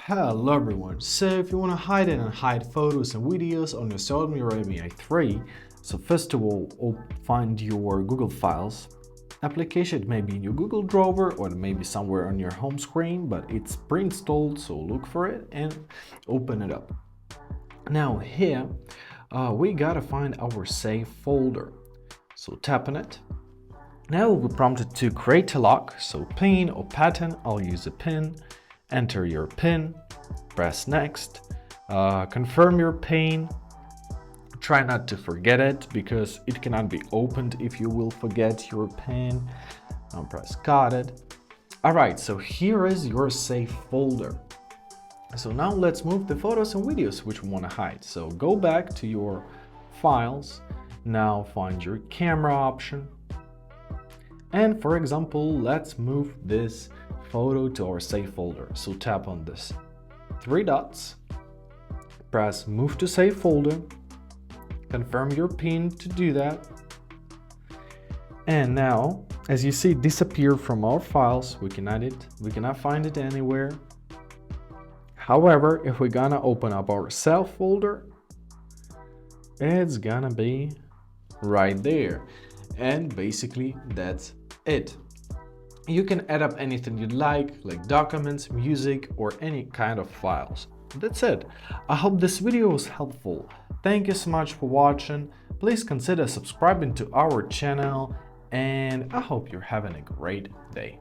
Hello everyone, so if you want to hide and unhide photos and videos on your Xiaomi Redmi A3, so first of all, find your Google Files application. It may be in your Google drawer or it may be somewhere on your home screen, but it's pre-installed, so look for it and open it up. Now here, we gotta find our save folder, so tap on it. Now we'll be prompted to create a lock, so pin or pattern, I'll use a pin. Enter your PIN, press next, confirm your PIN. Try not to forget it because it cannot be opened if you will forget your PIN. Now press got it. Alright, so here is your save folder. So now let's move the photos and videos which we want to hide. So go back to your files, now find your camera option. And for example, let's move this photo to our save folder. So tap on this three dots, press move to save folder, confirm your PIN to do that. And now, as you see, it disappeared from our files. We can add it, we cannot find it anywhere. However, if we're gonna open up our save folder, it's gonna be right there. And basically that's it. You can add up anything you'd like documents, music, or any kind of files. That's it. I hope this video was helpful. Thank you so much for watching. Please consider subscribing to our channel, and I hope you're having a great day.